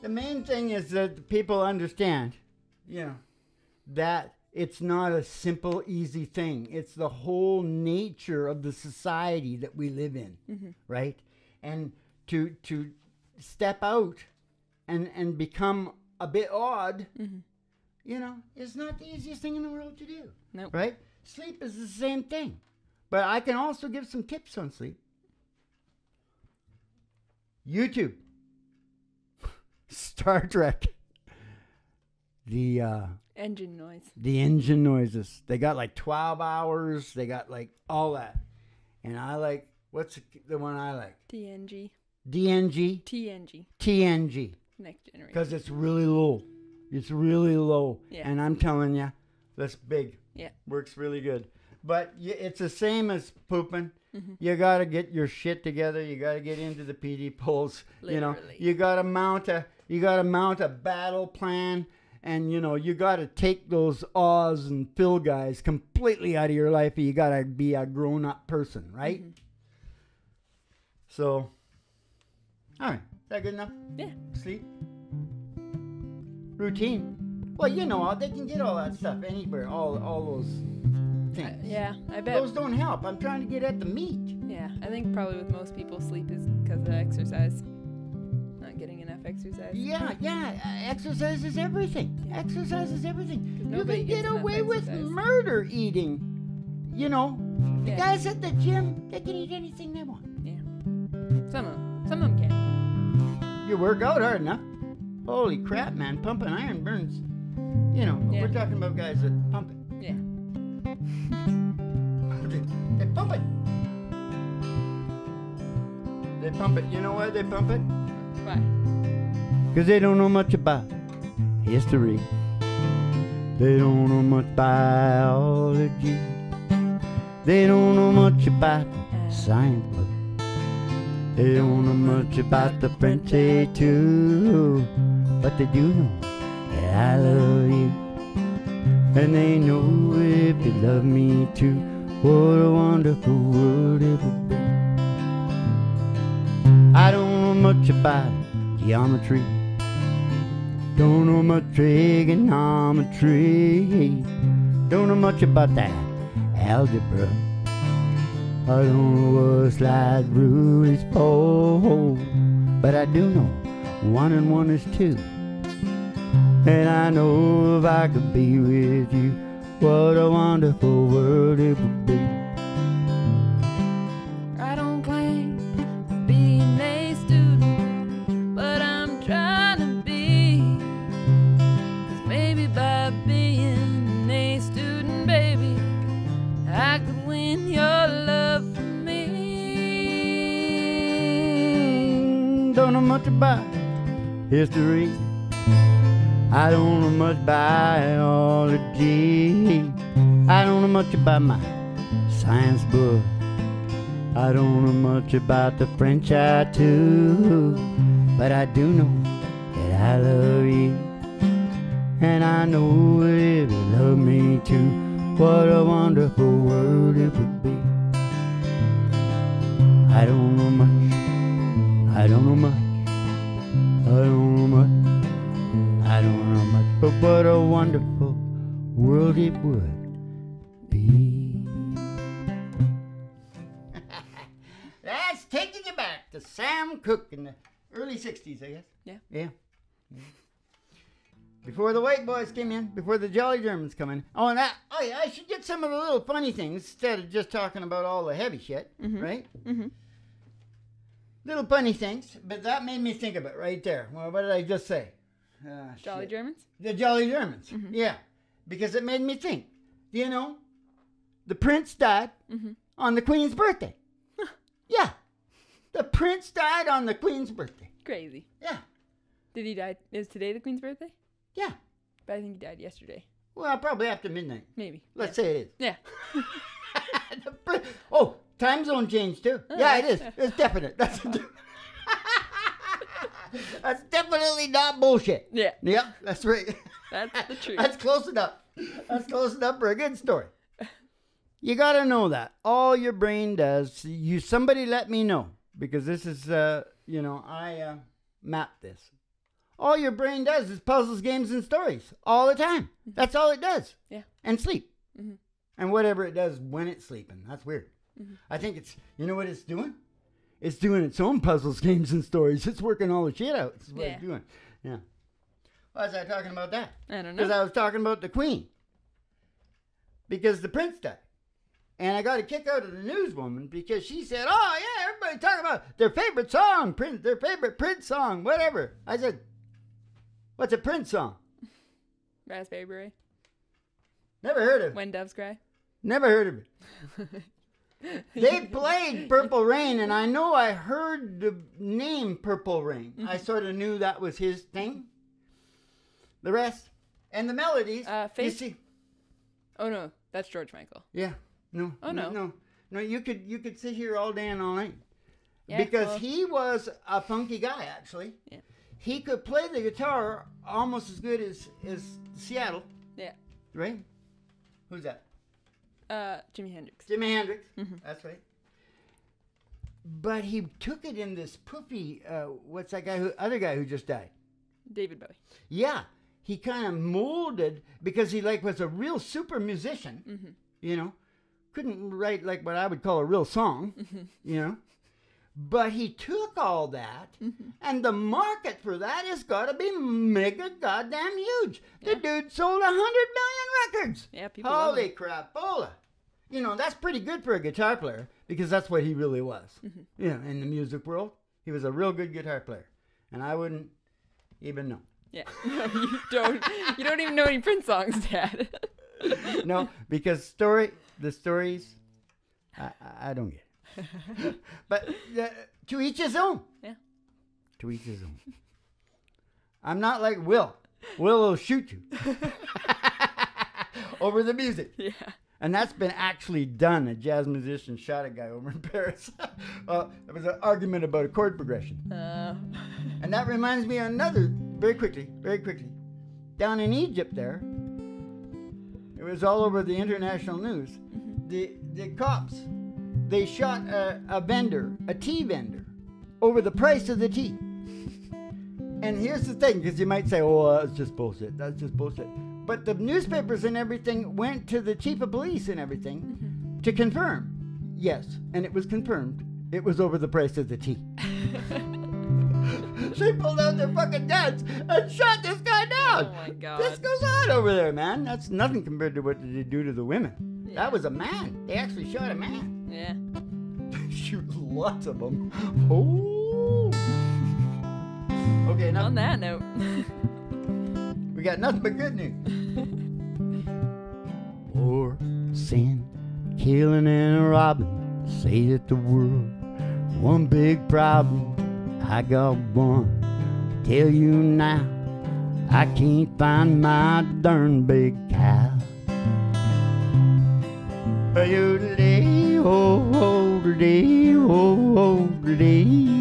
The main thing is that people understand, that it's not a simple, easy thing. It's the whole nature of the society that we live in, right? And to step out and become a bit odd, is not the easiest thing in the world to do. Nope. Right? Sleep is the same thing. But I can also give some tips on sleep. YouTube. Star Trek. The engine noise. The engine noises. They got like 12 hours. They got like all that. And I like, what's the one I like? TNG. DNG? TNG. TNG. Next generation. Because it's really low. It's really low. Yeah. And I'm telling you, that's big. Yeah. Works really good. But it's the same as pooping. You got to get your shit together. You got to get into the PD polls. Literally. You got to mount a battle plan. And, you got to take those Oz and Phil guys completely out of your life. You got to be a grown-up person, right? So, all right. Is that good enough? Yeah. Sleep. Routine. Well, they can get all that stuff anywhere. All those things. Yeah, I bet. Those don't help. I'm trying to get at the meat. Yeah, I think probably with most people, sleep is because of exercise. Not getting enough exercise. Yeah. Exercise is everything. Yeah. Exercise is everything. You can get away with murder eating. The guys at the gym, they can eat anything they want. Yeah. Some of them can. You work out hard enough. Holy crap, man. Pumping iron burns. We're talking about guys that pump it. Yeah. They pump it. They pump it. You know why they pump it? Why? Because they don't know much about history. They don't know much biology. They don't know much about science book. They don't know much about the French too. But they do know that I love you. And they know if you love me too, what a wonderful world it would be. I don't know much about geometry. Don't know much trigonometry. Don't know much about that algebra. I don't know what slide rule is for. But I do know 1 and 1 is 2. And I know if I could be with you, what a wonderful world it would be. I don't claim to be an A student, but I'm trying to be. 'Cause maybe by being an A student, baby, I could win your love for me. Don't know much about history. I don't know much biology. I don't know much about my science book. I don't know much about the French too. But I do know that I love you. And I know if you love me too, what a wonderful world it would be. I don't know much. I don't know much. I don't know much. I don't know much, but what a wonderful world it would be. That's taking you back to Sam Cooke in the early 60s, I guess. Yeah. Before the white boys came in, before the Jolly Germans come in. Oh, yeah, I should get some of the little funny things instead of just talking about all the heavy shit, right? Little funny things, but that made me think of it right there. Well, what did I just say? Jolly Germans? The Jolly Germans, yeah. Because it made me think. The prince died on the Queen's birthday. Yeah. The prince died on the Queen's birthday. Crazy. Yeah. Did he die? Is today the Queen's birthday? Yeah. But I think he died yesterday. Well, probably after midnight. Maybe. Let's say it is. Yeah. Oh, time zone change too. Oh, yeah, it is. Yeah. It's definite. That's definitely not bullshit. Yeah. Yep, that's right. That's the truth. That's close enough. That's close enough for a good story. You got to know that. All your brain does, somebody let me know. Because this is, I mapped this. all your brain does is puzzles, games, and stories all the time. That's all it does. Yeah. And sleep. And whatever it does when it's sleeping. That's weird. I think it's, you know what it's doing? It's doing its own puzzles, games, and stories. It's working all the shit out. That's what it's doing. Yeah. Why was I talking about that? I don't know. Because I was talking about the Queen. Because the Prince died. And I got a kick out of the newswoman because she said, oh, yeah, everybody talking about their favorite song, Prince, their favorite Prince song, whatever. I said, what's a Prince song? Raspberry Beret. Never heard of it. When Doves Cry. Never heard of it. They played Purple Rain, and I know I heard the name Purple Rain. I sort of knew that was his thing. The rest, and the melodies, you see. Oh, no, that's George Michael. Yeah. No. Oh, no. No, you could sit here all day and all night. Yeah, because he was a funky guy, actually. Yeah. He could play the guitar almost as good as Seattle. Yeah. Right? Who's that? Jimi Hendrix. Jimi Hendrix. That's right. But he took it in this poofy, what's that other guy who just died? David Bowie. Yeah. He kind of molded, because he was a real super musician, you know. Couldn't write like what I would call a real song, you know. But he took all that, and the market for that has got to be mega goddamn huge. The dude sold 100 million records. Yeah, people love Holy him. crapola. You know, that's pretty good for a guitar player, because that's what he really was. You know, in the music world, he was a real good guitar player. And I wouldn't even know. Yeah. No, you don't. You don't even know any Prince songs, Dad. No, because the stories, I don't get it. But to each his own. Yeah. To each his own. I'm not like Will. Will will shoot you. Over the music. Yeah. And that's been actually done. A jazz musician shot a guy over in Paris. Well, there was an argument about a chord progression. And that reminds me of another, very quickly. Down in Egypt there, it was all over the international news. The cops, they shot a tea vendor, over the price of the tea. And here's the thing, because you might say, oh, that's just bullshit. But the newspapers and everything went to the chief of police and everything to confirm. Yes, and it was confirmed. It was over the price of the tea. They pulled out their fucking guns and shot this guy down. Oh my God. This goes on over there, man. That's nothing compared to what they do to the women. Yeah. That was a man. They actually shot a man. Yeah. Shoot lots of them. Oh. Okay, now On that note. we got nothing but good news. War, sin, killing and robbing, say that the world, one big problem. I got one, tell you now, I can't find my darn big cow. You day, oh, day, oh, day.